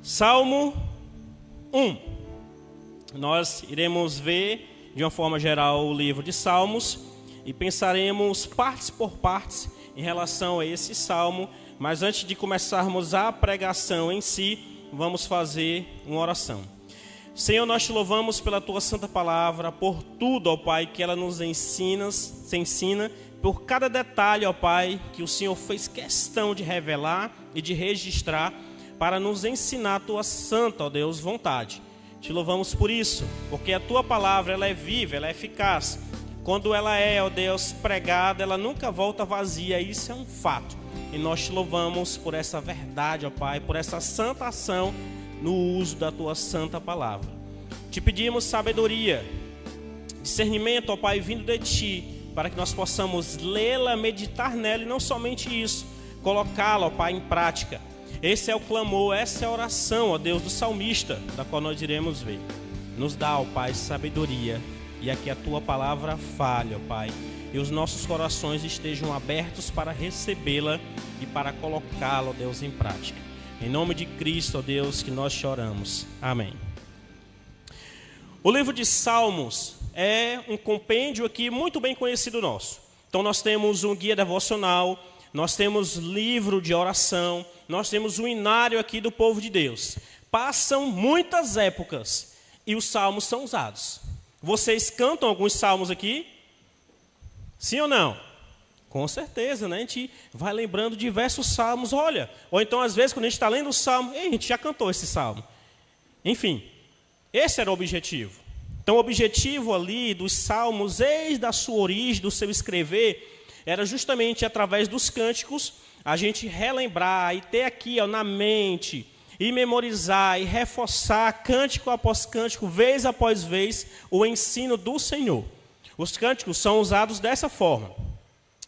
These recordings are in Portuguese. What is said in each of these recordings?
Salmo 1. Nós iremos ver, de uma forma geral, o livro de Salmos e pensaremos partes por partes em relação a esse salmo. Mas antes de começarmos a pregação em si, vamos fazer uma oração. Senhor, nós te louvamos pela tua santa palavra, por tudo, ó Pai, que ela nos ensina, por cada detalhe, ó Pai, que o Senhor fez questão de revelar e de registrar para nos ensinar a tua santa, ó Deus, vontade. Te louvamos por isso, porque a tua palavra ela é viva, ela é eficaz. Quando ela é, ó Deus, pregada, ela nunca volta vazia, isso é um fato. E nós te louvamos por essa verdade, ó Pai, por essa santa ação no uso da tua santa palavra. Te pedimos sabedoria, discernimento, ó Pai, vindo de ti, para que nós possamos lê-la, meditar nela e não somente isso, colocá-la, ó Pai, em prática. Esse é o clamor, essa é a oração, ó Deus, do salmista, da qual nós iremos ver. Nos dá, ó Pai, sabedoria, e aqui a tua palavra fale, ó Pai, e os nossos corações estejam abertos para recebê-la e para colocá-la, ó Deus, em prática. Em nome de Cristo, ó Deus, que nós te oramos. Amém. O livro de Salmos é um compêndio aqui muito bem conhecido nosso. Então nós temos um guia devocional, nós temos livro de oração, nós temos um inário aqui do povo de Deus. Passam muitas épocas e os salmos são usados. Vocês cantam alguns salmos aqui? Sim ou não? Com certeza, né? A gente vai lembrando diversos salmos, olha. Ou então, às vezes, quando a gente está lendo o salmo, a gente já cantou esse salmo. Enfim, esse era o objetivo. Então, o objetivo ali dos salmos, desde a sua origem, do seu escrever, era justamente através dos cânticos, a gente relembrar e ter aqui na mente, e memorizar e reforçar, cântico após cântico, vez após vez, o ensino do Senhor. Os cânticos são usados dessa forma.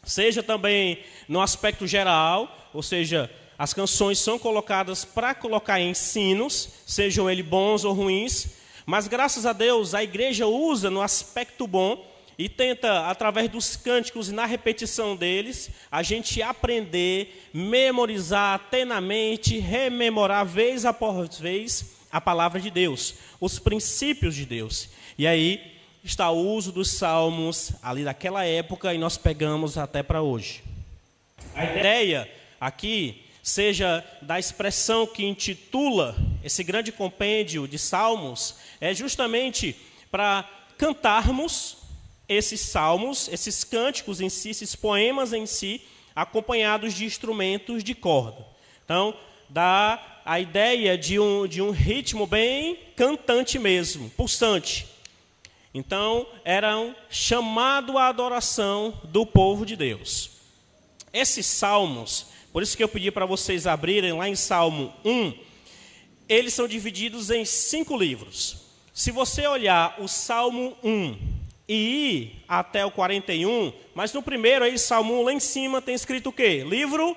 Seja também no aspecto geral, ou seja, as canções são colocadas para colocar ensinos, sejam eles bons ou ruins, mas graças a Deus a igreja usa no aspecto bom e tenta, através dos cânticos e na repetição deles, a gente aprender, memorizar, ter na mente, rememorar vez após vez a palavra de Deus, os princípios de Deus. E aí está o uso dos salmos ali daquela época e nós pegamos até para hoje. A ideia aqui, seja da expressão que intitula esse grande compêndio de salmos, é justamente para cantarmos esses salmos, esses cânticos em si, esses poemas em si, acompanhados de instrumentos de corda. Então, dá a ideia de um ritmo bem cantante mesmo, pulsante. Então, era um chamado à adoração do povo de Deus. Esses salmos, por isso que eu pedi para vocês abrirem lá em Salmo 1, eles são divididos em 5 livros. Se você olhar o Salmo 1 e ir até o 41, mas no primeiro aí, Salmo 1, lá em cima, tem escrito o quê? Livro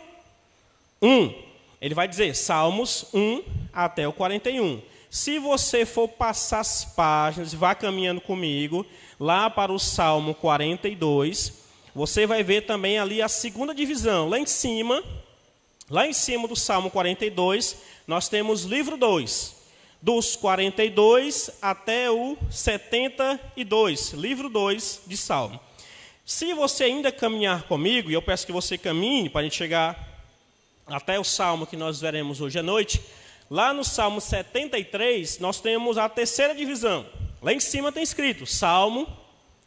1. Ele vai dizer Salmos 1 até o 41. Se você for passar as páginas, vá caminhando comigo, lá para o Salmo 42, você vai ver também ali a segunda divisão. Lá em cima do Salmo 42, nós temos livro 2. Dos 42 até o 72, livro 2 de Salmo. Se você ainda caminhar comigo, e eu peço que você caminhe para a gente chegar até o Salmo que nós veremos hoje à noite, lá no Salmo 73, nós temos a terceira divisão. Lá em cima tem escrito Salmo,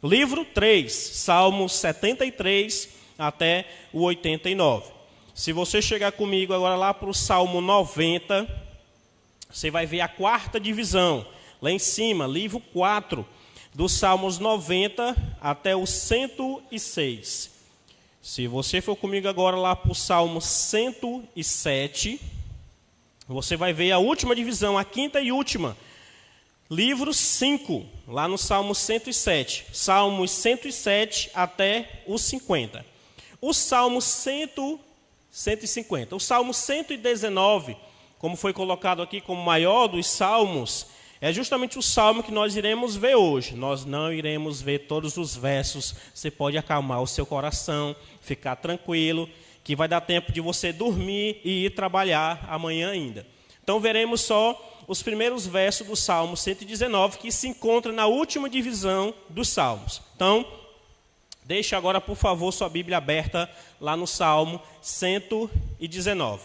livro 3, Salmo 73 até o 89. Se você chegar comigo agora lá para o Salmo 90, você vai ver a quarta divisão. Lá em cima, livro 4, dos Salmos 90 até o 106. Se você for comigo agora lá para o Salmo 107, você vai ver a última divisão, a quinta e última. Livro 5, lá no Salmo 107. Salmos 107 até o 50. O Salmo 150. O Salmo 119, como foi colocado aqui como maior dos salmos, é justamente o salmo que nós iremos ver hoje. Nós não iremos ver todos os versos. Você pode acalmar o seu coração, ficar tranquilo, que vai dar tempo de você dormir e ir trabalhar amanhã ainda. Então veremos só os primeiros versos do Salmo 119, que se encontra na última divisão dos Salmos. Então, deixe agora, por favor, sua Bíblia aberta lá no Salmo 119.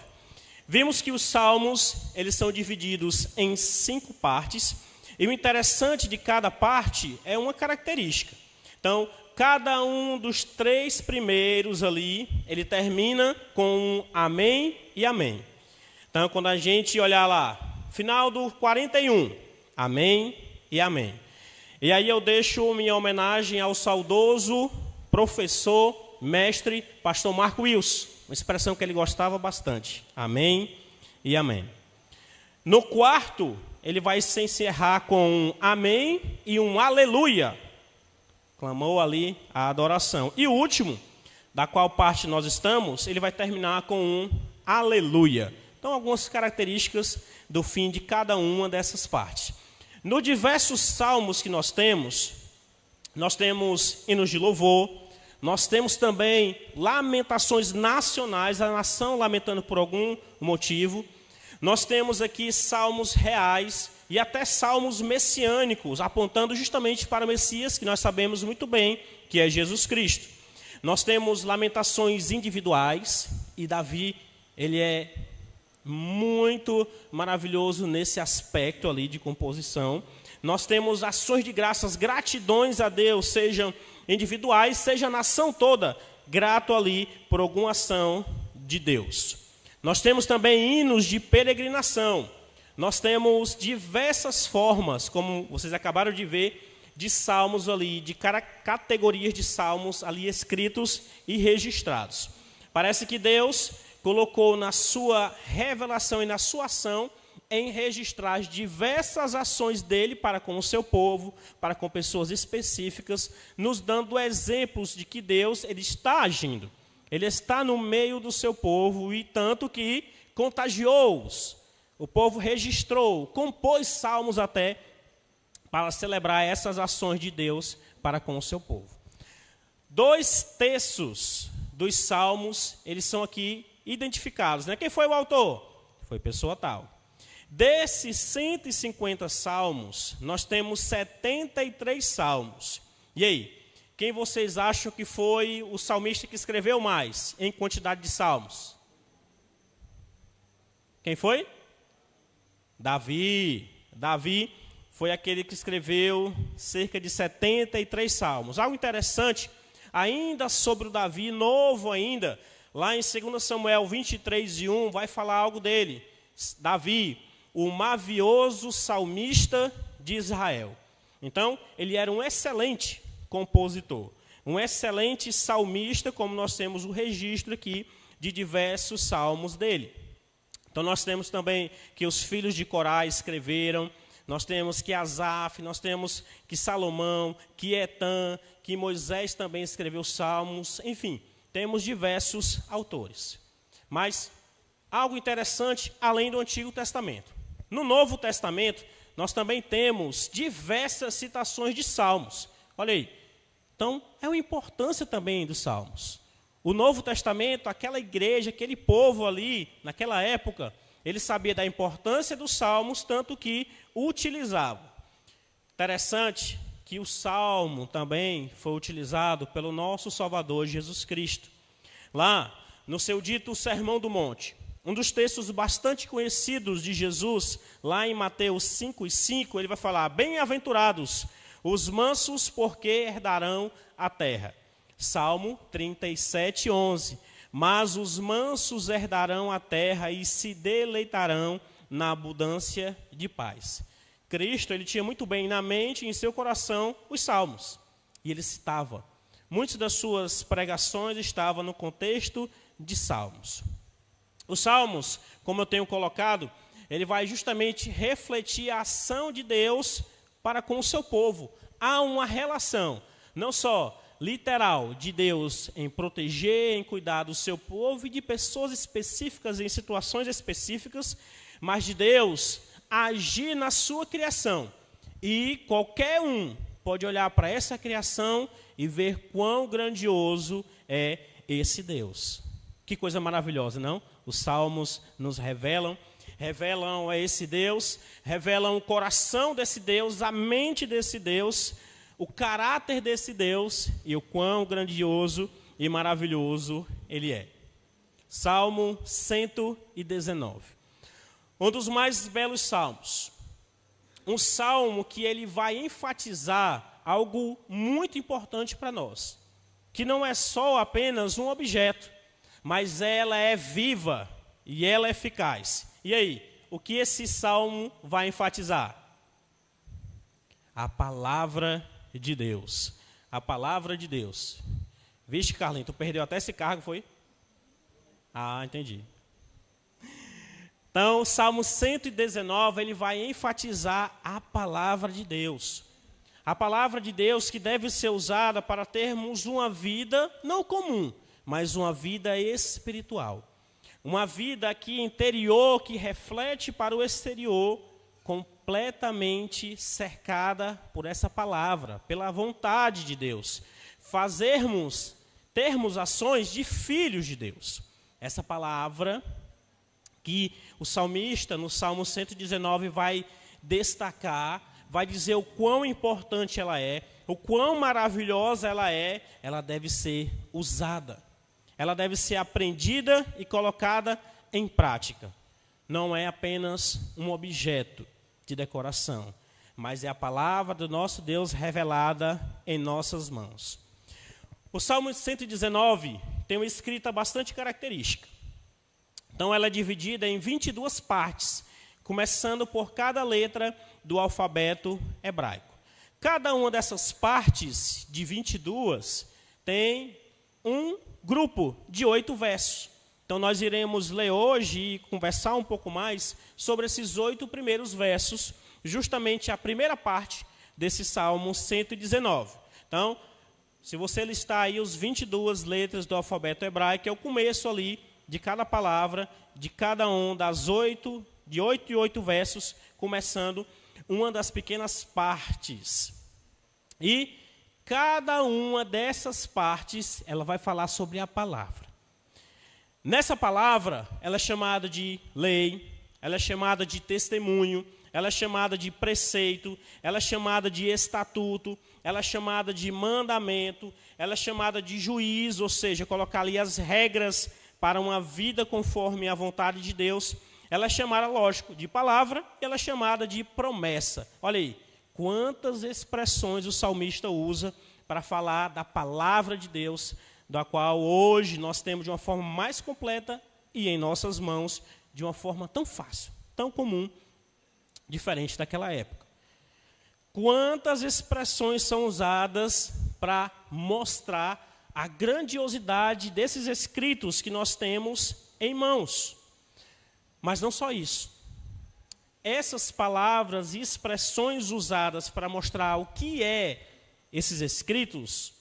Vimos que os Salmos, eles são divididos em 5 partes, e o interessante de cada parte é uma característica. Então, cada um dos 3 primeiros ali, ele termina com um amém e amém. Então, quando a gente olhar lá, final do 41, amém e amém. E aí eu deixo minha homenagem ao saudoso professor, mestre, pastor Marco Wilson, uma expressão que ele gostava bastante, amém e amém. No quarto, ele vai se encerrar com um amém e um aleluia. Clamou ali a adoração. E o último, da qual parte nós estamos, ele vai terminar com um aleluia. Então, algumas características do fim de cada uma dessas partes. No diversos salmos que nós temos hinos de louvor, nós temos também lamentações nacionais, a nação lamentando por algum motivo. Nós temos aqui salmos reais e até salmos messiânicos, apontando justamente para o Messias, que nós sabemos muito bem que é Jesus Cristo. Nós temos lamentações individuais, e Davi, ele é muito maravilhoso nesse aspecto ali de composição. Nós temos ações de graças, gratidões a Deus, sejam individuais, seja a nação toda, grato ali por alguma ação de Deus. Nós temos também hinos de peregrinação. Nós temos diversas formas, como vocês acabaram de ver, de salmos ali, de categorias de salmos ali escritos e registrados. Parece que Deus colocou na sua revelação e na sua ação em registrar diversas ações dele para com o seu povo, para com pessoas específicas, nos dando exemplos de que Deus ele está agindo. Ele está no meio do seu povo, e tanto que contagiou-os. O povo registrou, compôs salmos até para celebrar essas ações de Deus para com o seu povo. 2 terços dos salmos, eles são aqui identificados, né? Quem foi o autor? Foi pessoa tal. Desses 150 salmos, nós temos 73 salmos. E aí, quem vocês acham que foi o salmista que escreveu mais em quantidade de salmos? Quem foi? Davi. Davi foi aquele que escreveu cerca de 73 salmos. Algo interessante, ainda sobre o Davi, novo ainda, lá em 2 Samuel 23:1, vai falar algo dele. Davi, o mavioso salmista de Israel. Então, ele era um excelente compositor, um excelente salmista, como nós temos o registro aqui de diversos salmos dele. Então, nós temos também que os filhos de Corá escreveram, nós temos que Asaf, nós temos que Salomão, que Etã, que Moisés também escreveu salmos, enfim, temos diversos autores. Mas algo interessante além do Antigo Testamento. No Novo Testamento, nós também temos diversas citações de salmos. Olha aí. Então, é uma importância também dos salmos. O Novo Testamento, aquela igreja, aquele povo ali, naquela época, ele sabia da importância dos salmos, tanto que o utilizava. Interessante que o salmo também foi utilizado pelo nosso Salvador Jesus Cristo. Lá, no seu dito Sermão do Monte, um dos textos bastante conhecidos de Jesus, lá em Mateus 5:5, ele vai falar: bem-aventurados os mansos, porque herdarão a terra. Salmo 37:11, mas os mansos herdarão a terra e se deleitarão na abundância de paz. Cristo, ele tinha muito bem na mente e em seu coração os salmos, e ele citava. Muitas das suas pregações estavam no contexto de salmos. Os salmos, como eu tenho colocado, ele vai justamente refletir a ação de Deus para com o seu povo. Há uma relação, não só literal, de Deus em proteger, em cuidar do seu povo e de pessoas específicas em situações específicas, mas de Deus agir na sua criação. E qualquer um pode olhar para essa criação e ver quão grandioso é esse Deus. Que coisa maravilhosa, não? Os salmos nos revelam revelam a esse Deus, revelam o coração desse Deus, a mente desse Deus, o caráter desse Deus e o quão grandioso e maravilhoso Ele é. Salmo 119. Um dos mais belos salmos. Um salmo que ele vai enfatizar algo muito importante para nós. Que não é só apenas um objeto, mas ela é viva e ela é eficaz. E aí, o que esse salmo vai enfatizar? A palavra de Deus. A palavra de Deus. Vixe, Carlinhos, tu perdeu até esse cargo, foi? Ah, entendi. Então, o Salmo 119, ele vai enfatizar a palavra de Deus. A palavra de Deus que deve ser usada para termos uma vida, não comum, mas uma vida espiritual. Uma vida aqui interior, que reflete para o exterior, completamente cercada por essa palavra, pela vontade de Deus. Termos ações de filhos de Deus. Essa palavra que o salmista, no Salmo 119, vai destacar, vai dizer o quão importante ela é, o quão maravilhosa ela deve ser usada. Ela deve ser aprendida e colocada em prática. Não é apenas um objeto de decoração, mas é a palavra do nosso Deus revelada em nossas mãos. O Salmo 119 tem uma escrita bastante característica. Então, ela é dividida em 22 partes, começando por cada letra do alfabeto hebraico. Cada uma dessas partes, de 22, tem um grupo de 8 versos. Então, nós iremos ler hoje e conversar um pouco mais sobre esses 8 primeiros versos, justamente a primeira parte desse Salmo 119. Então, se você listar aí os 22 letras do alfabeto hebraico, é o começo ali de cada palavra, de cada um das 8, de 8 em 8 versos, começando uma das pequenas partes. E cada uma dessas partes, ela vai falar sobre a palavra. Nessa palavra, ela é chamada de lei, ela é chamada de testemunho, ela é chamada de preceito, ela é chamada de estatuto, ela é chamada de mandamento, ela é chamada de juízo, ou seja, colocar ali as regras para uma vida conforme a vontade de Deus. Ela é chamada, lógico, de palavra, e ela é chamada de promessa. Olha aí, quantas expressões o salmista usa para falar da palavra de Deus, da qual hoje nós temos de uma forma mais completa e em nossas mãos, de uma forma tão fácil, tão comum, diferente daquela época. Quantas expressões são usadas para mostrar a grandiosidade desses escritos que nós temos em mãos. Mas não só isso. Essas palavras e expressões usadas para mostrar o que é esses escritos,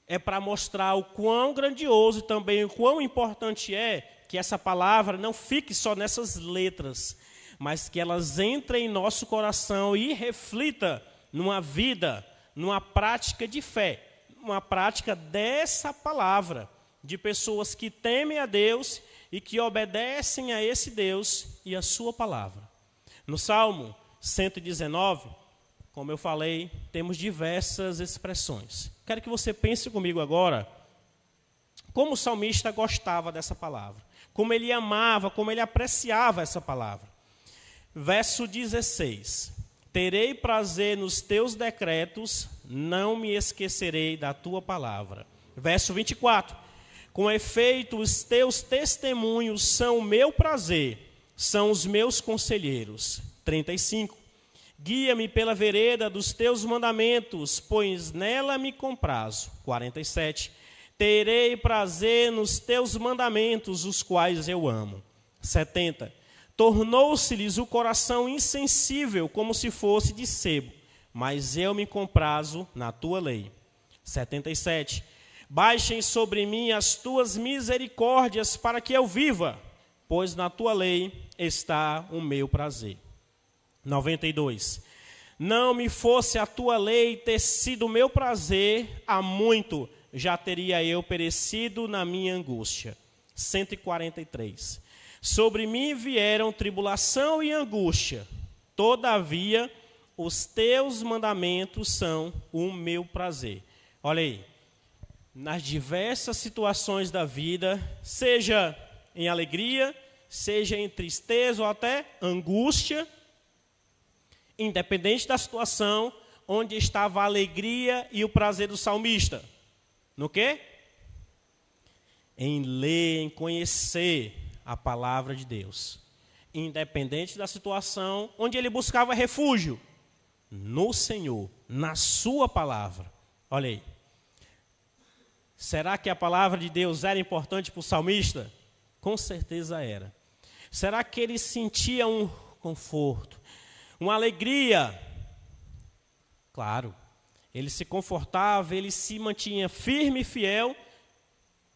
é para mostrar o quão grandioso e também o quão importante é que essa palavra não fique só nessas letras, mas que elas entrem em nosso coração e reflita numa vida, numa prática de fé, uma prática dessa palavra, de pessoas que temem a Deus e que obedecem a esse Deus e a sua palavra. No Salmo 119, como eu falei, temos diversas expressões. Quero que você pense comigo agora como o salmista gostava dessa palavra, como ele amava, como ele apreciava essa palavra. Verso 16: terei prazer nos teus decretos, não me esquecerei da tua palavra. Verso 24: com efeito, os teus testemunhos são o meu prazer, são os meus conselheiros. 35: guia-me pela vereda dos teus mandamentos, pois nela me comprazo. 47: terei prazer nos teus mandamentos, os quais eu amo. 70: tornou-se-lhes o coração insensível, como se fosse de sebo, mas eu me comprazo na tua lei. 77: baixem sobre mim as tuas misericórdias, para que eu viva, pois na tua lei está o meu prazer. 92: não me fosse a tua lei ter sido o meu prazer, há muito já teria eu perecido na minha angústia. 143. Sobre mim vieram tribulação e angústia, todavia os teus mandamentos são o meu prazer. Olha aí, nas diversas situações da vida, seja em alegria, seja em tristeza ou até angústia, independente da situação, onde estava a alegria e o prazer do salmista? No quê? Em ler, em conhecer a palavra de Deus. Independente da situação, onde ele buscava refúgio? No Senhor, na sua palavra. Olha aí. Será que a palavra de Deus era importante para o salmista? Com certeza era. Será que ele sentia um conforto, uma alegria? Claro. Ele se confortava, ele se mantinha firme e fiel,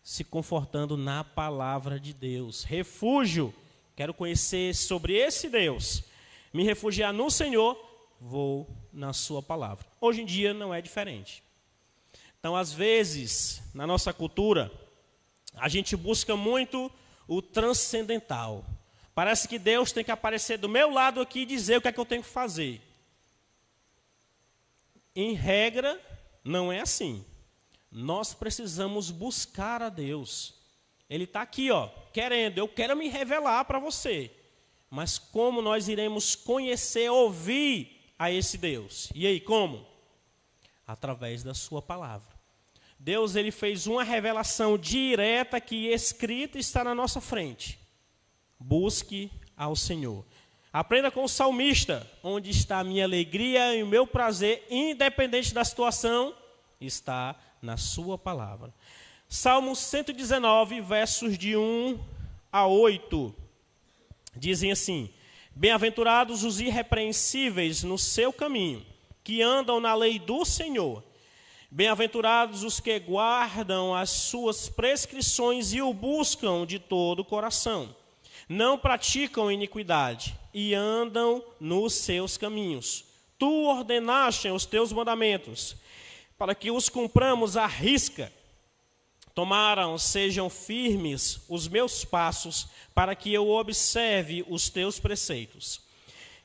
se confortando na palavra de Deus. Refúgio. Quero conhecer sobre esse Deus. Me refugiar no Senhor, vou na sua palavra. Hoje em dia não é diferente. Então, às vezes, na nossa cultura, a gente busca muito o transcendental. Parece que Deus tem que aparecer do meu lado aqui e dizer o que é que eu tenho que fazer. Em regra, não é assim. Nós precisamos buscar a Deus. Ele está aqui, querendo, eu quero me revelar para você. Mas como nós iremos conhecer, ouvir a esse Deus? E aí, como? Através da sua palavra. Deus, ele fez uma revelação direta que escrita está na nossa frente. Busque ao Senhor. Aprenda com o salmista, onde está a minha alegria e o meu prazer, independente da situação, está na sua palavra. Salmo 119, versos de 1 a 8, dizem assim: bem-aventurados os irrepreensíveis no seu caminho, que andam na lei do Senhor. Bem-aventurados os que guardam as suas prescrições e o buscam de todo o coração. Não praticam iniquidade e andam nos seus caminhos. Tu ordenaste os teus mandamentos, para que os cumpramos à risca. Tomaram, sejam firmes os meus passos, para que eu observe os teus preceitos.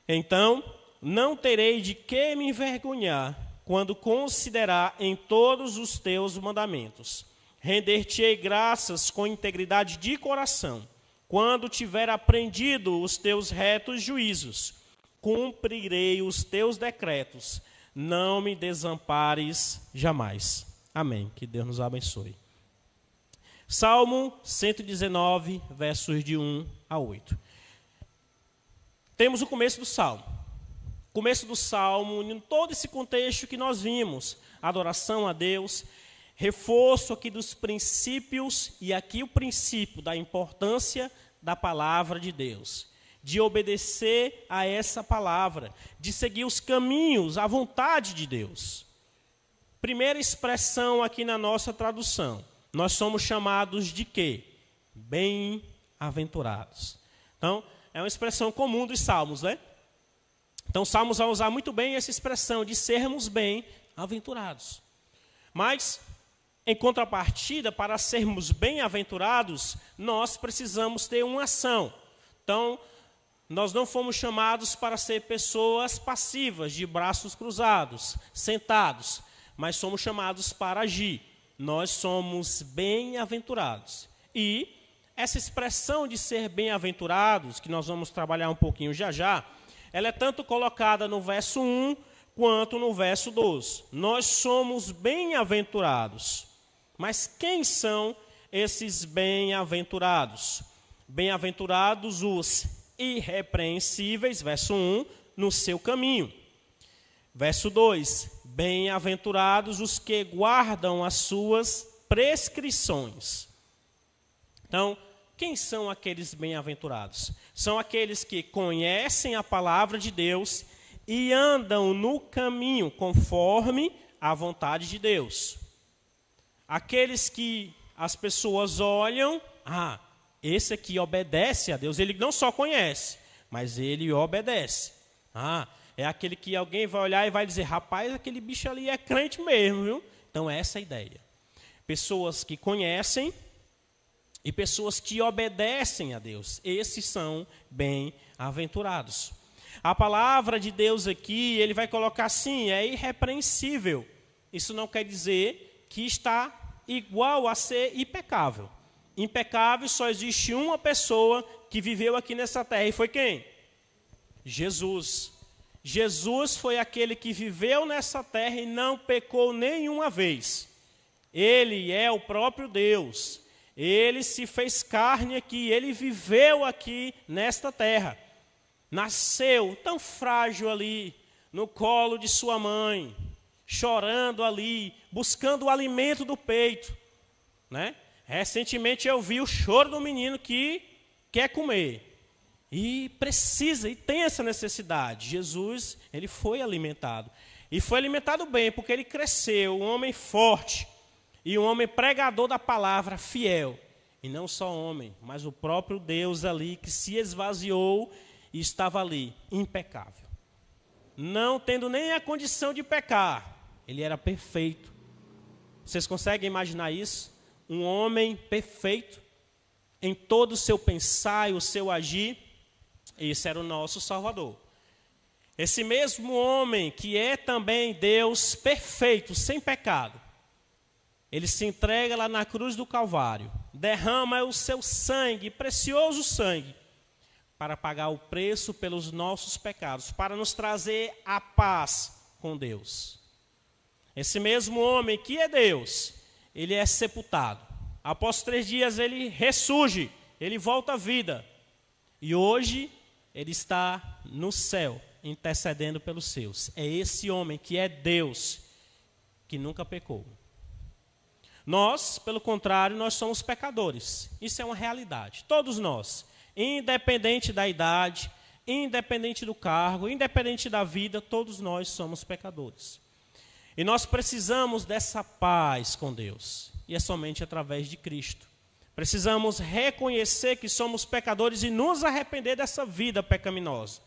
Então, não terei de que me envergonhar, quando considerar em todos os teus mandamentos. Render-te-ei graças com integridade de coração, quando tiver aprendido os teus retos juízos. Cumprirei os teus decretos, não me desampares jamais. Amém. Que Deus nos abençoe. Salmo 119, versos de 1 a 8. Temos o começo do Salmo. Começo do Salmo, em todo esse contexto que nós vimos, adoração a Deus, reforço aqui dos princípios, e aqui o princípio da importância da palavra de Deus, de obedecer a essa palavra, de seguir os caminhos, a vontade de Deus. Primeira expressão aqui na nossa tradução, nós somos chamados de quê? Bem-aventurados. Então, é uma expressão comum dos salmos, né? Então, os salmos vão usar muito bem essa expressão de sermos bem-aventurados. Mas, em contrapartida, para sermos bem-aventurados, nós precisamos ter uma ação. Então, nós não fomos chamados para ser pessoas passivas, de braços cruzados, sentados, mas somos chamados para agir. Nós somos bem-aventurados. E essa expressão de ser bem-aventurados, que nós vamos trabalhar um pouquinho já já, ela é tanto colocada no verso 1 quanto no verso 2. Nós somos bem-aventurados. Mas quem são esses bem-aventurados? Bem-aventurados os irrepreensíveis, verso 1, no seu caminho. Verso 2, bem-aventurados os que guardam as suas prescrições. Então, quem são aqueles bem-aventurados? São aqueles que conhecem a palavra de Deus e andam no caminho conforme a vontade de Deus. Aqueles que as pessoas olham, esse aqui obedece a Deus. Ele não só conhece, mas ele obedece. É aquele que alguém vai olhar e vai dizer, rapaz, aquele bicho ali é crente mesmo, viu? Então, essa é a ideia. Pessoas que conhecem e pessoas que obedecem a Deus. Esses são bem-aventurados. A palavra de Deus aqui, ele vai colocar assim, é irrepreensível. Isso não quer dizer que está igual a ser impecável. Impecável só existe uma pessoa que viveu aqui nessa terra, e foi quem? Jesus. Jesus foi aquele que viveu nessa terra e não pecou nenhuma vez. Ele é o próprio Deus. Ele se fez carne aqui, ele viveu aqui nesta terra. Nasceu tão frágil ali, no colo de sua mãe, chorando ali, buscando o alimento do peito, né? Recentemente eu vi o choro do menino que quer comer e precisa, e tem essa necessidade. Jesus, ele foi alimentado, e foi alimentado bem, porque ele cresceu, um homem forte, e um homem pregador da palavra, fiel. E não só homem, mas o próprio Deus ali, que se esvaziou e estava ali, impecável. Não tendo nem a condição de pecar, ele era perfeito. Vocês conseguem imaginar isso? Um homem perfeito, em todo o seu pensar e o seu agir. Esse era o nosso Salvador. Esse mesmo homem, que é também Deus perfeito, sem pecado, ele se entrega lá na cruz do Calvário, derrama o seu sangue, precioso sangue, para pagar o preço pelos nossos pecados, para nos trazer a paz com Deus. Esse mesmo homem que é Deus, ele é sepultado. Após 3 dias ele ressurge, ele volta à vida. E hoje ele está no céu, intercedendo pelos seus. É esse homem que é Deus, que nunca pecou. Nós, pelo contrário, nós somos pecadores. Isso é uma realidade. Todos nós, independente da idade, independente do cargo, independente da vida, todos nós somos pecadores. E nós precisamos dessa paz com Deus. E é somente através de Cristo. Precisamos reconhecer que somos pecadores e nos arrepender dessa vida pecaminosa.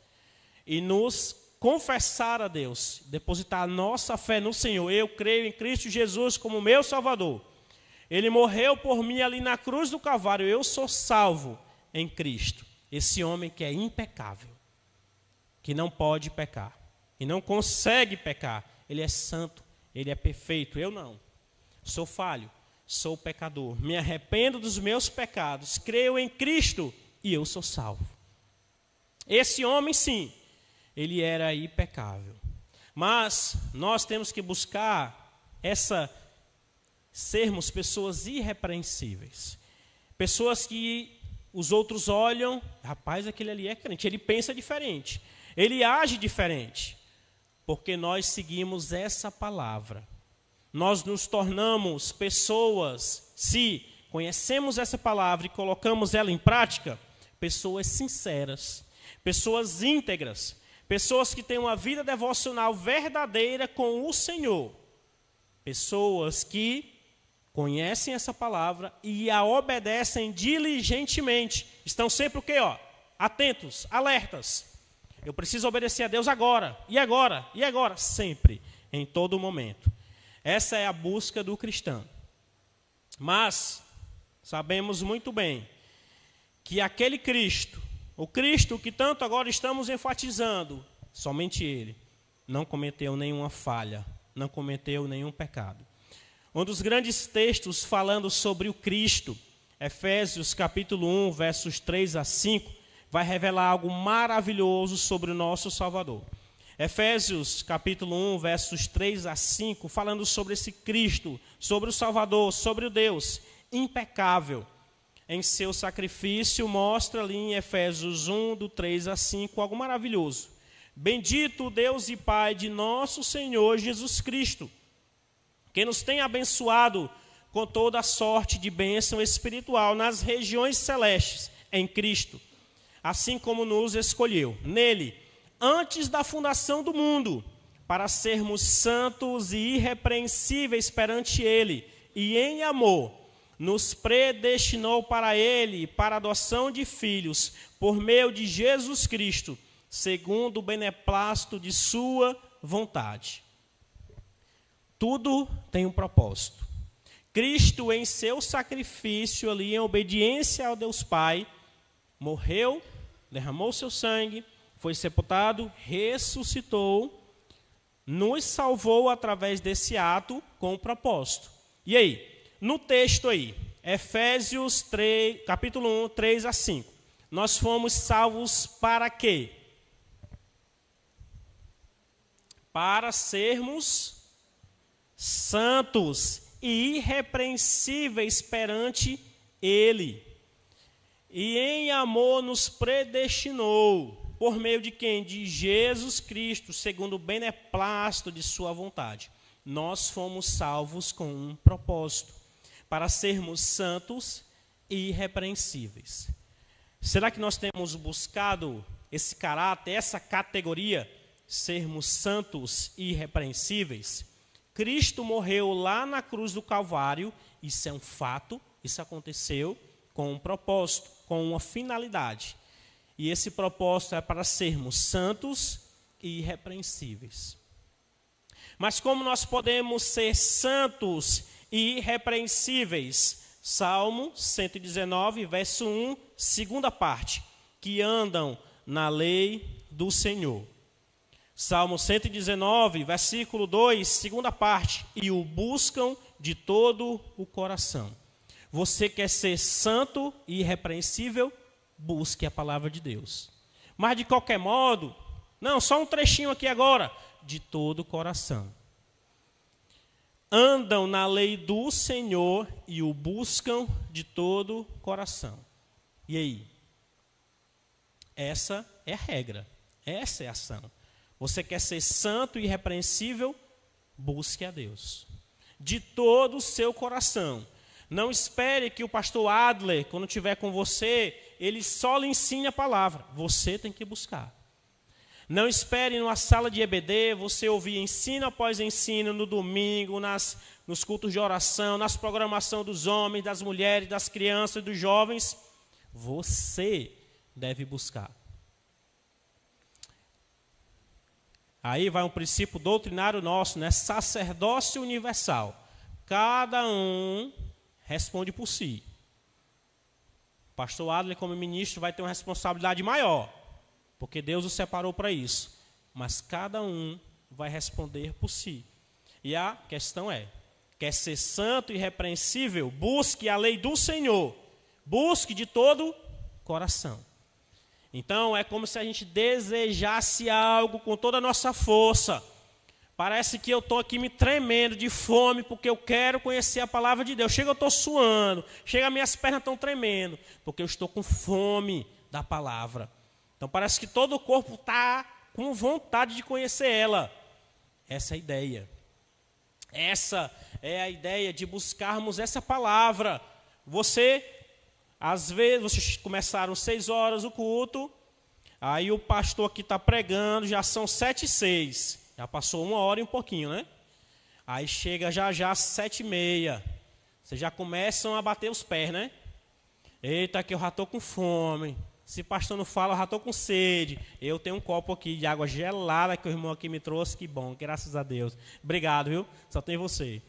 E nos confessar a Deus, depositar a nossa fé no Senhor. Eu creio em Cristo Jesus como meu Salvador. Ele morreu por mim ali na cruz do Calvário. Eu sou salvo em Cristo. Esse homem que é impecável, que não pode pecar, e não consegue pecar. Ele é santo, ele é perfeito. Eu não. Sou falho, sou pecador. Me arrependo dos meus pecados. Creio em Cristo e eu sou salvo. Esse homem, sim, ele era impecável. Mas nós temos que buscar sermos pessoas irrepreensíveis. Pessoas que os outros olham, rapaz, aquele ali é crente. Ele pensa diferente, ele age diferente. Porque nós seguimos essa palavra. Nós nos tornamos pessoas, se conhecemos essa palavra e colocamos ela em prática, pessoas sinceras, pessoas íntegras, pessoas que têm uma vida devocional verdadeira com o Senhor, pessoas que conhecem essa palavra e a obedecem diligentemente, estão sempre o quê? Atentos, alertas. Eu preciso obedecer a Deus agora, e agora, e agora, sempre, em todo momento. Essa é a busca do cristão. Mas sabemos muito bem que aquele Cristo, o Cristo que tanto agora estamos enfatizando, somente Ele, não cometeu nenhuma falha, não cometeu nenhum pecado. Um dos grandes textos falando sobre o Cristo, Efésios capítulo 1, versos 3 a 5, vai revelar algo maravilhoso sobre o nosso Salvador. Efésios capítulo 1, versos 3 a 5, falando sobre esse Cristo, sobre o Salvador, sobre o Deus impecável em seu sacrifício, mostra ali em Efésios 1, do 3 a 5, algo maravilhoso. Bendito o Deus e Pai de nosso Senhor Jesus Cristo, que nos tem abençoado com toda a sorte de bênção espiritual nas regiões celestes em Cristo, assim como nos escolheu nele, antes da fundação do mundo, para sermos santos e irrepreensíveis perante ele, e em amor nos predestinou para ele, para a adoção de filhos, por meio de Jesus Cristo, segundo o beneplácito de sua vontade. Tudo tem um propósito. Cristo, em seu sacrifício ali, em obediência ao Deus Pai, morreu, derramou seu sangue, foi sepultado, ressuscitou, nos salvou através desse ato com o propósito. E aí, no texto aí, Efésios 3, capítulo 1, 3 a 5, nós fomos salvos para quê? Para sermos santos e irrepreensíveis perante Ele. E em amor nos predestinou, por meio de quem? De Jesus Cristo, segundo o beneplácito de sua vontade. Nós fomos salvos com um propósito, para sermos santos e irrepreensíveis. Será que nós temos buscado esse caráter, essa categoria, sermos santos e irrepreensíveis? Cristo morreu lá na cruz do Calvário, isso é um fato, isso aconteceu com um propósito, com uma finalidade. E esse propósito é para sermos santos e irrepreensíveis. Mas como nós podemos ser santos e irrepreensíveis? Salmo 119, verso 1, segunda parte, que andam na lei do Senhor. Salmo 119, versículo 2, segunda parte, e o buscam de todo o coração. Você quer ser santo e irrepreensível? Busque a palavra de Deus. Mas de qualquer modo, não, só um trechinho aqui agora, de todo o coração. Andam na lei do Senhor e o buscam de todo o coração. E aí? Essa é a regra, essa é a ação. Você quer ser santo e irrepreensível? Busque a Deus. De todo o seu coração. Não espere que o pastor Adler, quando estiver com você, ele só lhe ensine a palavra. Você tem que buscar. Não espere numa sala de EBD, você ouvir ensino após ensino no domingo, nos cultos de oração, nas programações dos homens, das mulheres, das crianças e dos jovens. Você deve buscar. Aí vai um princípio doutrinário nosso, né? Sacerdócio universal. Cada um responde por si. O pastor Adler, como ministro, vai ter uma responsabilidade maior, porque Deus o separou para isso. Mas cada um vai responder por si. E a questão é, quer ser santo e irrepreensível? Busque a lei do Senhor. Busque de todo o coração. Então, é como se a gente desejasse algo com toda a nossa força. Parece que eu estou aqui me tremendo de fome, porque eu quero conhecer a palavra de Deus. Chega, eu estou suando. Chega, minhas pernas estão tremendo, porque eu estou com fome da palavra. Então, parece que todo o corpo está com vontade de conhecer ela. Essa é a ideia. Essa é a ideia de buscarmos essa palavra. Às vezes, vocês começaram 6 horas o culto, aí o pastor aqui está pregando, já são 7h06, já passou 1 hora e um pouquinho, né? Aí chega já 7h30, vocês já começam a bater os pés, né? Eita, que eu já estou com fome, se o pastor não fala, eu já estou com sede, eu tenho um copo aqui de água gelada que o irmão aqui me trouxe, que bom, graças a Deus. Obrigado, viu? Só tem você.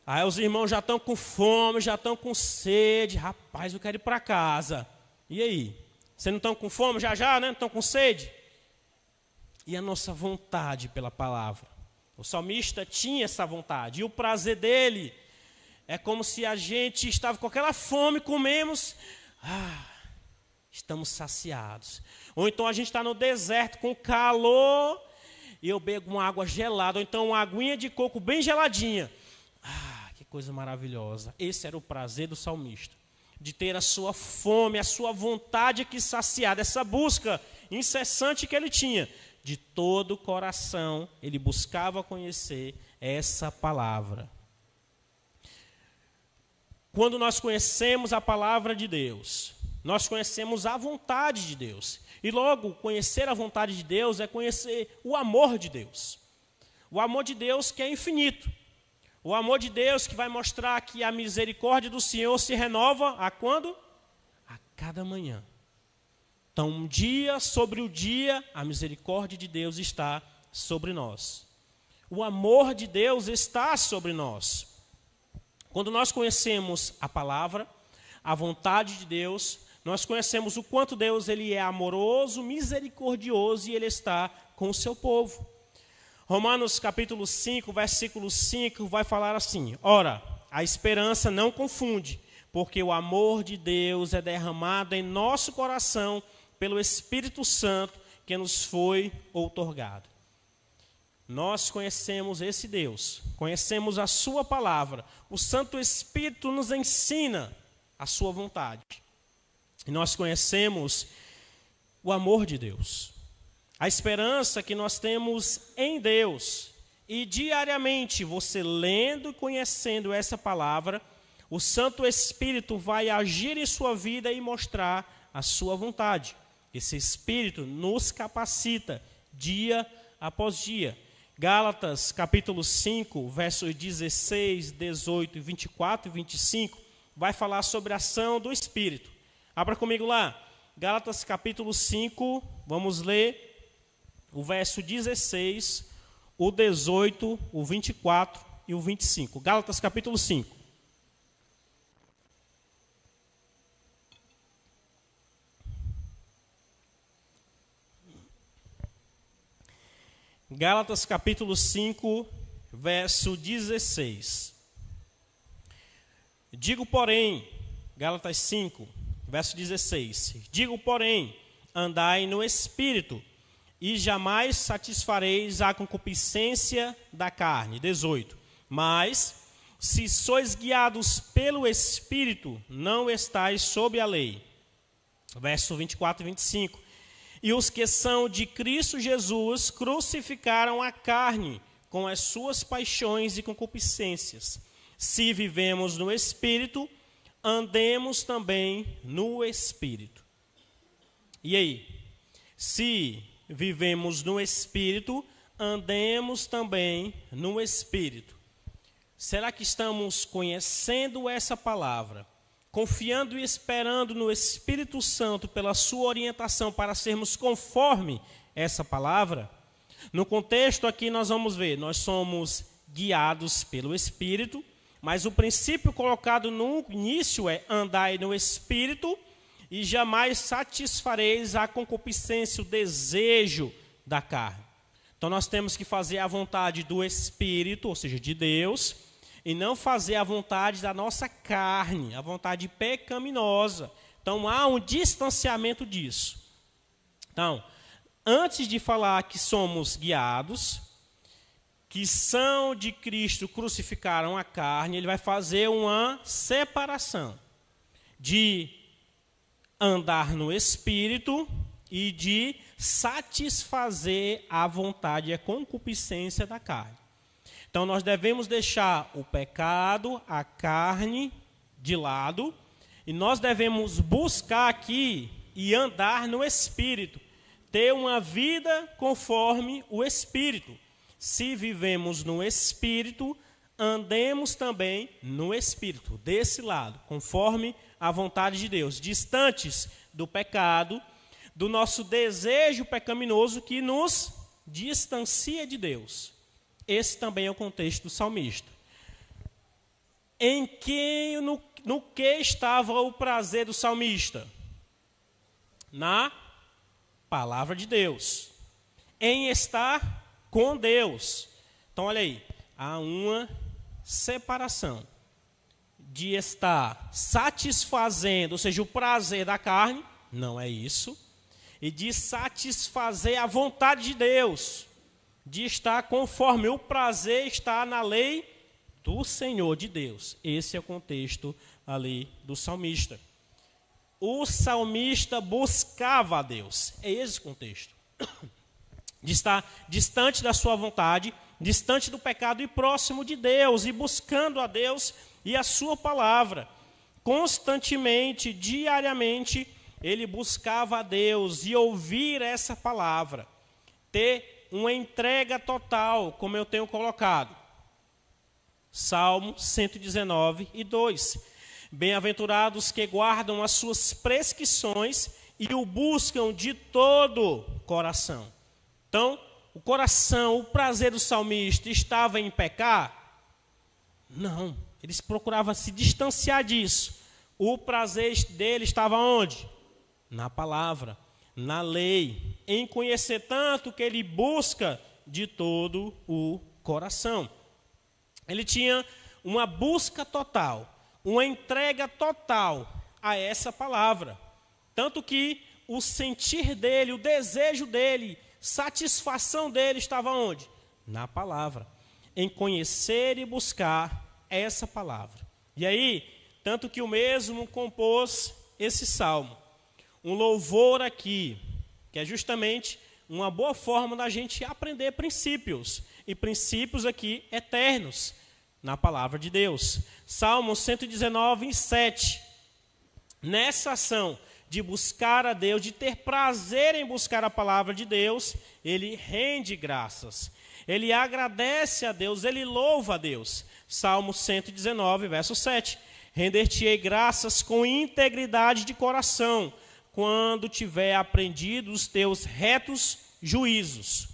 Aí os irmãos já estão com fome, já estão com sede. Rapaz, eu quero ir para casa. E aí? Vocês não estão com fome já, né? Não estão com sede? E a nossa vontade pela palavra? O salmista tinha essa vontade. E o prazer dele é como se a gente estava com aquela fome, comemos, estamos saciados. Ou então a gente está no deserto com calor e eu bebo uma água gelada. Ou então uma aguinha de coco bem geladinha. Que coisa maravilhosa. Esse era o prazer do salmista, de ter a sua fome, a sua vontade aqui saciada, essa busca incessante que ele tinha. De todo o coração, ele buscava conhecer essa palavra. Quando nós conhecemos a palavra de Deus, nós conhecemos a vontade de Deus. E logo, conhecer a vontade de Deus é conhecer o amor de Deus. O amor de Deus que é infinito. O amor de Deus que vai mostrar que a misericórdia do Senhor se renova a quando? A cada manhã. Então, um dia sobre o dia, a misericórdia de Deus está sobre nós. O amor de Deus está sobre nós. Quando nós conhecemos a palavra, a vontade de Deus, nós conhecemos o quanto Deus ele é amoroso, misericordioso e Ele está com o seu povo. Romanos capítulo 5, versículo 5 vai falar assim: ora, a esperança não confunde, porque o amor de Deus é derramado em nosso coração pelo Espírito Santo que nos foi outorgado. Nós conhecemos esse Deus, conhecemos a sua palavra, o Santo Espírito nos ensina a sua vontade. E nós conhecemos o amor de Deus, a esperança que nós temos em Deus. E diariamente, você lendo e conhecendo essa palavra, o Santo Espírito vai agir em sua vida e mostrar a sua vontade. Esse Espírito nos capacita dia após dia. Gálatas capítulo 5, versos 16, 18, 24 e 25, vai falar sobre a ação do Espírito. Abra comigo lá, Gálatas capítulo 5, vamos ler o verso 16, o 18, o 24 e o 25. Gálatas capítulo 5. Gálatas capítulo 5, verso 16. Digo, porém, Gálatas 5, verso 16. Digo, porém, andai no Espírito, e jamais satisfareis a concupiscência da carne. 18. Mas, se sois guiados pelo Espírito, não estáis sob a lei. Verso 24 e 25. E os que são de Cristo Jesus crucificaram a carne com as suas paixões e concupiscências. Se vivemos no Espírito, andemos também no Espírito. E aí? Se vivemos no Espírito, andemos também no Espírito. Será que estamos conhecendo essa palavra, confiando e esperando no Espírito Santo pela sua orientação para sermos conforme essa palavra? No contexto aqui nós vamos ver, nós somos guiados pelo Espírito, mas o princípio colocado no início é andai no Espírito e jamais satisfareis a concupiscência, o desejo da carne. Então nós temos que fazer a vontade do Espírito, ou seja, de Deus, e não fazer a vontade da nossa carne, a vontade pecaminosa. Então há um distanciamento disso. Então, antes de falar que somos guiados, que são de Cristo, crucificaram a carne, ele vai fazer uma separação de andar no Espírito e de satisfazer a vontade e a concupiscência da carne. Então nós devemos deixar o pecado, a carne de lado, e nós devemos buscar aqui e andar no Espírito, ter uma vida conforme o Espírito. Se vivemos no Espírito, andemos também no Espírito, desse lado, conforme a vontade de Deus, distantes do pecado, do nosso desejo pecaminoso que nos distancia de Deus. Esse também é o contexto do salmista. No que estava o prazer do salmista? Na palavra de Deus, em estar com Deus. Então olha aí, há uma separação de estar satisfazendo, ou seja, o prazer da carne, não é isso, e de satisfazer a vontade de Deus, de estar conforme o prazer está na lei do Senhor de Deus. Esse é o contexto ali do salmista. O salmista buscava a Deus, é esse o contexto. De estar distante da sua vontade, distante do pecado e próximo de Deus, e buscando a Deus e a sua palavra. Constantemente, diariamente, ele buscava a Deus e ouvir essa palavra. Ter uma entrega total, como eu tenho colocado. Salmo 119 e 2. Bem-aventurados que guardam as suas prescrições e o buscam de todo coração. Então, o coração, o prazer do salmista estava em pecar? Não, Eles procuravam se distanciar disso. O prazer dele estava onde? Na palavra, na lei, em conhecer tanto que ele busca de todo o coração. Ele tinha uma busca total, uma entrega total a essa palavra. Tanto que o sentir dele, o desejo dele, satisfação dele estava onde? Na palavra. Em conhecer e buscar essa palavra. E aí, tanto que o mesmo compôs esse salmo. Um louvor aqui, que é justamente uma boa forma da gente aprender princípios. E princípios aqui eternos na palavra de Deus. Salmo 119, 7. Nessa ação de buscar a Deus, de ter prazer em buscar a palavra de Deus, ele rende graças. Ele agradece a Deus, ele louva a Deus. Salmo 119, verso 7. Render-te-ei graças com integridade de coração, quando tiver aprendido os teus retos juízos.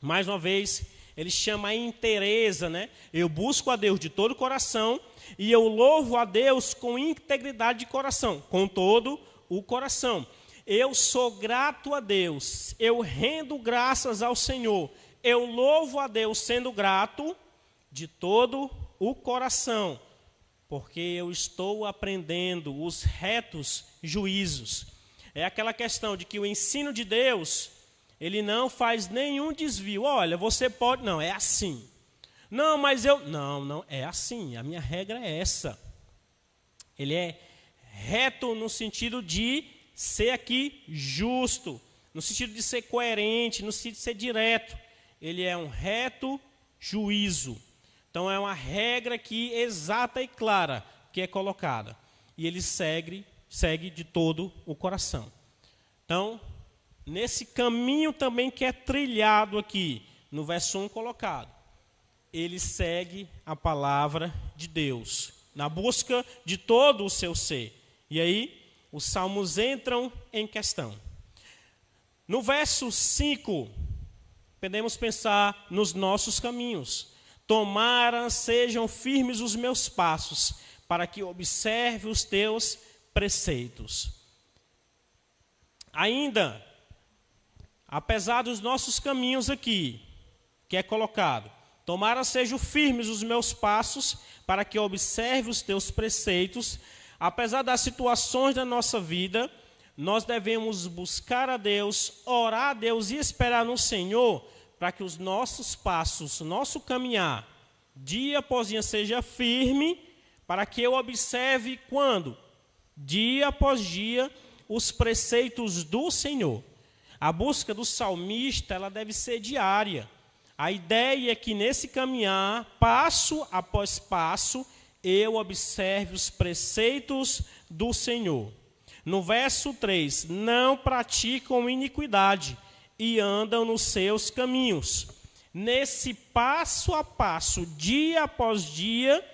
Mais uma vez, ele chama a inteireza, né? Eu busco a Deus de todo o coração e eu louvo a Deus com integridade de coração, com todo o coração. Eu sou grato a Deus, eu rendo graças ao Senhor, eu louvo a Deus sendo grato de todo o coração, porque eu estou aprendendo os retos juízos. É aquela questão de que o ensino de Deus, ele não faz nenhum desvio. Olha, você pode... Não, é assim. Não, mas eu... Não, é assim. A minha regra é essa. Ele é reto no sentido de ser aqui justo, no sentido de ser coerente, no sentido de ser direto. Ele é um reto juízo. Então, é uma regra aqui exata e clara que é colocada. E ele segue de todo o coração. Então, nesse caminho também que é trilhado aqui, no verso 1 colocado, ele segue a palavra de Deus, na busca de todo o seu ser. E aí, os salmos entram em questão. No verso 5, podemos pensar nos nossos caminhos. Tomara, sejam firmes os meus passos, para que observe os teus preceitos. Ainda, apesar dos nossos caminhos aqui, que é colocado, tomara sejam firmes os meus passos, para que observe os teus preceitos. Apesar das situações da nossa vida, nós devemos buscar a Deus, orar a Deus e esperar no Senhor, para que os nossos passos, nosso caminhar, dia após dia, seja firme, para que eu observe quando? Dia após dia, os preceitos do Senhor. A busca do salmista, ela deve ser diária. A ideia é que nesse caminhar, passo após passo, eu observe os preceitos do Senhor. No verso 3, não praticam iniquidade e andam nos seus caminhos. Nesse passo a passo, dia após dia,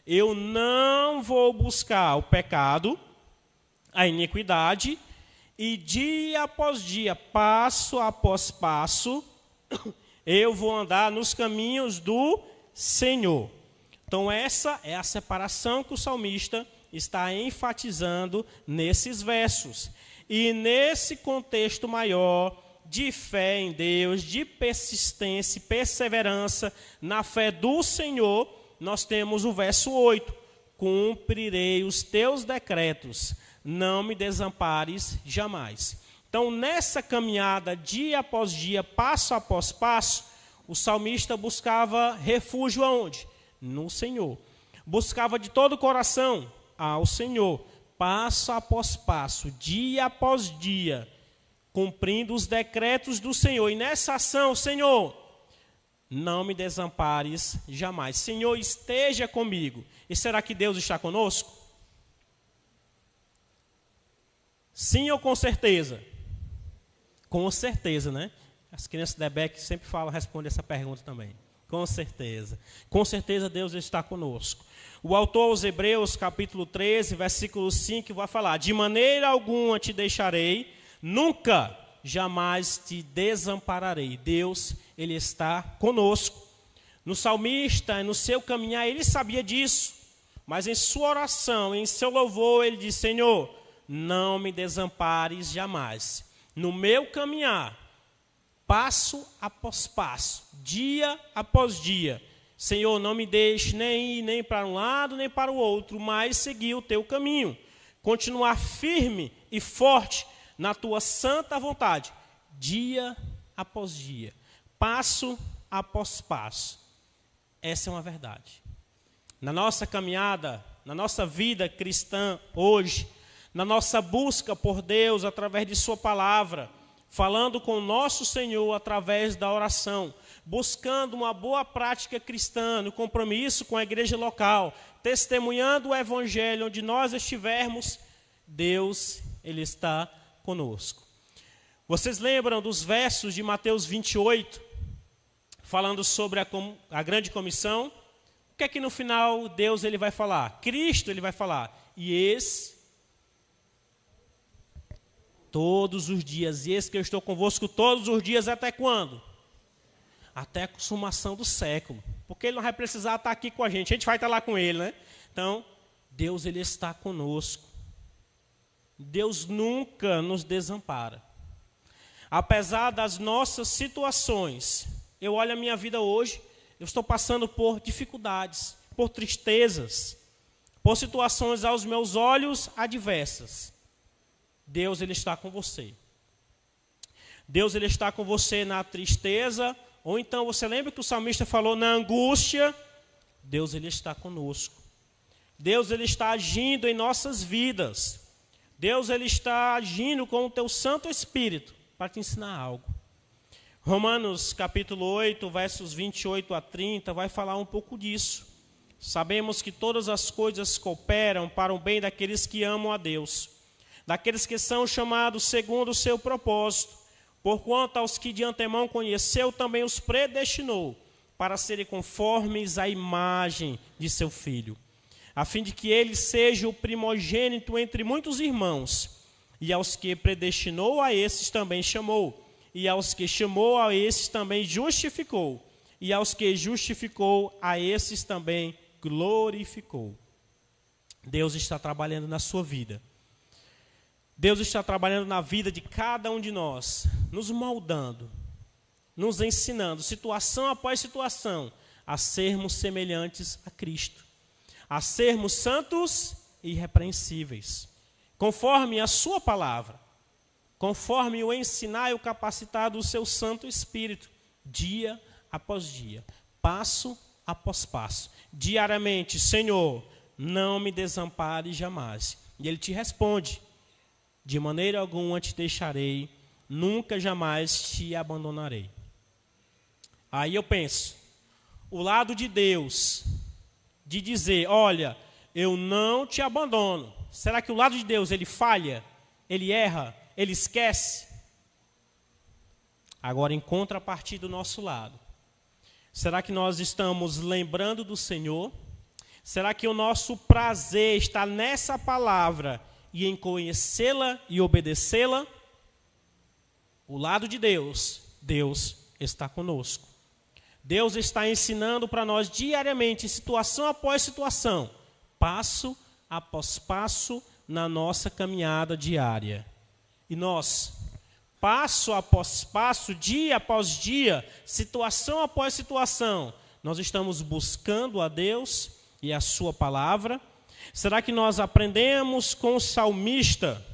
eu não vou buscar o pecado, a iniquidade, e dia após dia, passo após passo, eu vou andar nos caminhos do Senhor. Então essa é a separação que o salmista está enfatizando nesses versos. E nesse contexto maior de fé em Deus, de persistência e perseverança na fé do Senhor, nós temos o verso 8. Cumprirei os teus decretos, não me desampares jamais. Então, nessa caminhada, dia após dia, passo após passo, o salmista buscava refúgio aonde? No Senhor. Buscava de todo o coração ao Senhor, passo após passo, dia após dia, cumprindo os decretos do Senhor. E nessa ação, Senhor, não me desampares jamais. Senhor, esteja comigo. E será que Deus está conosco? Sim ou com certeza? Com certeza, né? As crianças da EBEC sempre respondem essa pergunta também. Com certeza. Com certeza Deus está conosco. O autor aos Hebreus, capítulo 13, versículo 5, vai falar: de maneira alguma te deixarei, nunca, jamais te desampararei. Deus, Ele está conosco. No salmista, no seu caminhar, ele sabia disso. Mas em sua oração, em seu louvor, ele diz: Senhor, não me desampares jamais. No meu caminhar, passo após passo, dia após dia, Senhor, não me deixe nem ir nem para um lado, nem para o outro, mas seguir o teu caminho. Continuar firme e forte na tua santa vontade, dia após dia, passo após passo. Essa é uma verdade. Na nossa caminhada, na nossa vida cristã hoje, na nossa busca por Deus através de sua palavra, falando com o nosso Senhor através da oração, buscando uma boa prática cristã, no compromisso com a igreja local, testemunhando o evangelho onde nós estivermos, Deus, Ele está conosco. Vocês lembram dos versos de Mateus 28, falando sobre a grande comissão? O que é que no final Deus ele vai falar? Cristo ele vai falar: todos os dias, e eis que eu estou convosco todos os dias, até quando? Até a consumação do século. Porque ele não vai precisar estar aqui com a gente vai estar lá com ele, né? Então, Deus ele está conosco. Deus nunca nos desampara. Apesar das nossas situações, eu olho a minha vida hoje, eu estou passando por dificuldades, por tristezas, por situações aos meus olhos adversas. Deus ele está com você. Deus ele está com você na tristeza, ou então você lembra que o salmista falou na angústia? Deus ele está conosco. Deus ele está agindo em nossas vidas. Deus ele está agindo com o teu Santo Espírito para te ensinar algo. Romanos capítulo 8, versos 28 a 30, vai falar um pouco disso. Sabemos que todas as coisas cooperam para o bem daqueles que amam a Deus, daqueles que são chamados segundo o seu propósito. Porquanto aos que de antemão conheceu, também os predestinou para serem conformes à imagem de seu Filho, a fim de que ele seja o primogênito entre muitos irmãos. E aos que predestinou, a esses também chamou. E aos que chamou, a esses também justificou. E aos que justificou, a esses também glorificou. Deus está trabalhando na sua vida. Deus está trabalhando na vida de cada um de nós, nos moldando, nos ensinando, situação após situação, a sermos semelhantes a Cristo, a sermos santos e irrepreensíveis, conforme a sua palavra, conforme o ensinar e o capacitar do seu Santo Espírito, dia após dia, passo após passo, diariamente: Senhor, não me desampare jamais. E Ele te responde: de maneira alguma te deixarei, nunca jamais te abandonarei. Aí eu penso, o lado de Deus, de dizer: olha, eu não te abandono. Será que o lado de Deus, ele falha? Ele erra? Ele esquece? Agora, em contrapartida do nosso lado, será que nós estamos lembrando do Senhor? Será que o nosso prazer está nessa palavra e em conhecê-la e obedecê-la? O lado de Deus, Deus está conosco. Deus está ensinando para nós diariamente, situação após situação, passo após passo na nossa caminhada diária. E nós, passo após passo, dia após dia, situação após situação, nós estamos buscando a Deus e a sua palavra. Será que nós aprendemos com o salmista?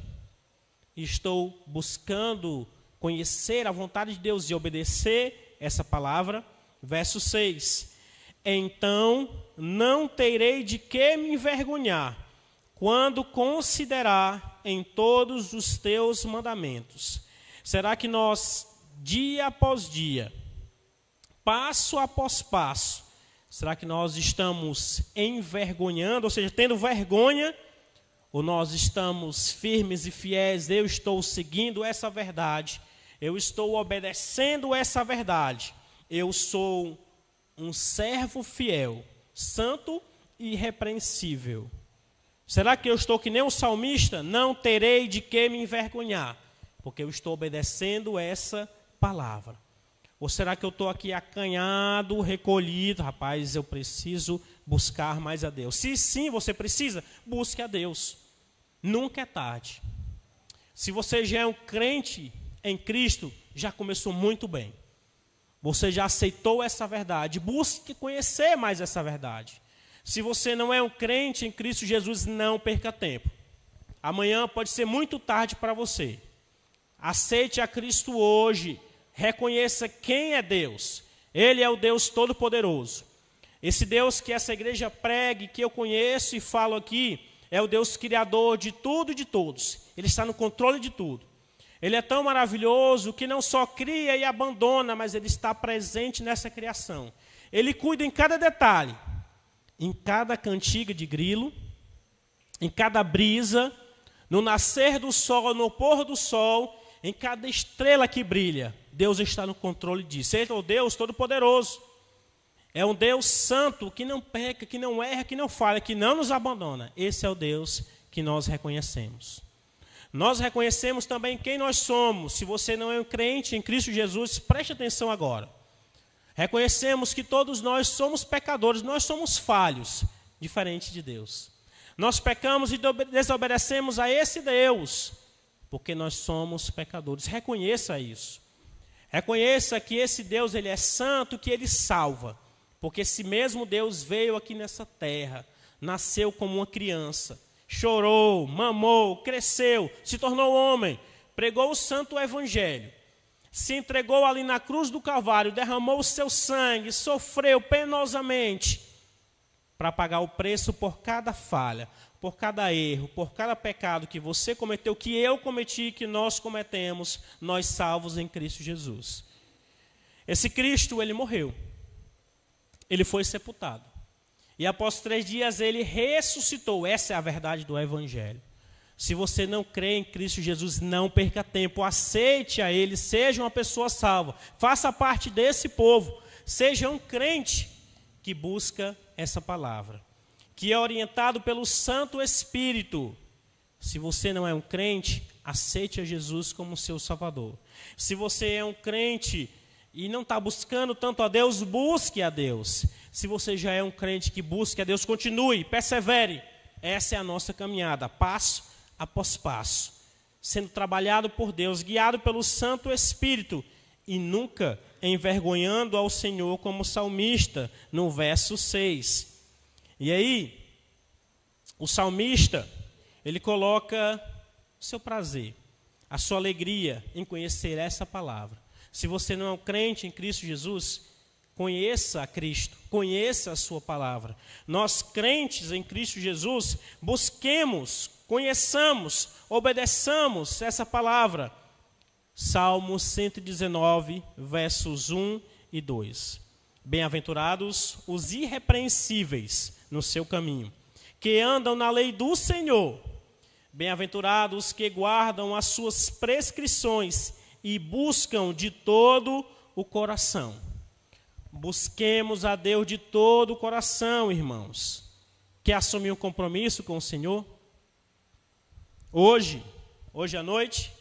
Estou buscando conhecer a vontade de Deus e obedecer essa palavra. Verso 6. Então não terei de que me envergonhar, quando considerar em todos os teus mandamentos. Será que nós, dia após dia, passo após passo, será que nós estamos envergonhando, ou seja, tendo vergonha, ou nós estamos firmes e fiéis? Eu estou seguindo essa verdade, eu estou obedecendo essa verdade, eu sou um servo fiel, santo e irrepreensível. Será que eu estou que nem o salmista? Não terei de que me envergonhar, porque eu estou obedecendo essa palavra. Ou será que eu estou aqui acanhado, recolhido? Rapaz, eu preciso buscar mais a Deus. Se sim, você precisa, busque a Deus. Nunca é tarde. Se você já é um crente em Cristo, já começou muito bem. Você já aceitou essa verdade. Busque conhecer mais essa verdade. Se você não é um crente em Cristo Jesus, não perca tempo. Amanhã pode ser muito tarde para você. Aceite a Cristo hoje. Reconheça quem é Deus. Ele é o Deus Todo-Poderoso. Esse Deus que essa igreja prega, que eu conheço e falo aqui, é o Deus Criador de tudo e de todos. Ele está no controle de tudo. Ele é tão maravilhoso que não só cria e abandona, mas Ele está presente nessa criação. Ele cuida em cada detalhe, em cada cantiga de grilo, em cada brisa, no nascer do sol, no pôr do sol, em cada estrela que brilha. Deus está no controle disso. Ele é o Deus Todo-Poderoso. É um Deus santo, que não peca, que não erra, que não falha, que não nos abandona. Esse é o Deus que nós reconhecemos. Nós reconhecemos também quem nós somos. Se você não é um crente em Cristo Jesus, preste atenção agora. Reconhecemos que todos nós somos pecadores, nós somos falhos, diferente de Deus. Nós pecamos e desobedecemos a esse Deus, porque nós somos pecadores. Reconheça isso. Reconheça que esse Deus, Ele é santo, que Ele salva. Porque esse mesmo Deus veio aqui nessa terra, nasceu como uma criança, chorou, mamou, cresceu, se tornou homem, pregou o santo evangelho, se entregou ali na cruz do Calvário, derramou o seu sangue, sofreu penosamente para pagar o preço por cada falha, por cada erro, por cada pecado que você cometeu, que eu cometi, que nós cometemos, nós salvos em Cristo Jesus. Esse Cristo, Ele morreu. Ele foi sepultado. E após 3 dias ele ressuscitou. Essa é a verdade do Evangelho. Se você não crê em Cristo Jesus, não perca tempo. Aceite a Ele, seja uma pessoa salva. Faça parte desse povo. Seja um crente que busca essa palavra, que é orientado pelo Santo Espírito. Se você não é um crente, aceite a Jesus como seu Salvador. Se você é um crente e não está buscando tanto a Deus, busque a Deus. Se você já é um crente que busque a Deus, continue, persevere. Essa é a nossa caminhada, passo após passo. Sendo trabalhado por Deus, guiado pelo Santo Espírito. E nunca envergonhando ao Senhor como salmista, no verso 6. E aí, o salmista, ele coloca o seu prazer, a sua alegria em conhecer essa palavra. Se você não é um crente em Cristo Jesus, conheça a Cristo, conheça a sua palavra. Nós, crentes em Cristo Jesus, busquemos, conheçamos, obedeçamos essa palavra. Salmo 119, versos 1 e 2. Bem-aventurados os irrepreensíveis no seu caminho, que andam na lei do Senhor. Bem-aventurados que guardam as suas prescrições e buscam de todo o coração. Busquemos a Deus de todo o coração, irmãos. Quer assumir um compromisso com o Senhor? Hoje à noite?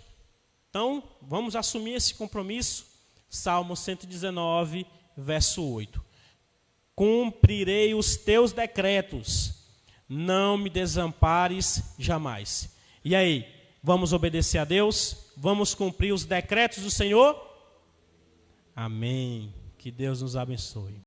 Então, vamos assumir esse compromisso. Salmo 119, verso 8. Cumprirei os teus decretos, não me desampares jamais. E aí, vamos obedecer a Deus? Vamos cumprir os decretos do Senhor? Amém. Que Deus nos abençoe.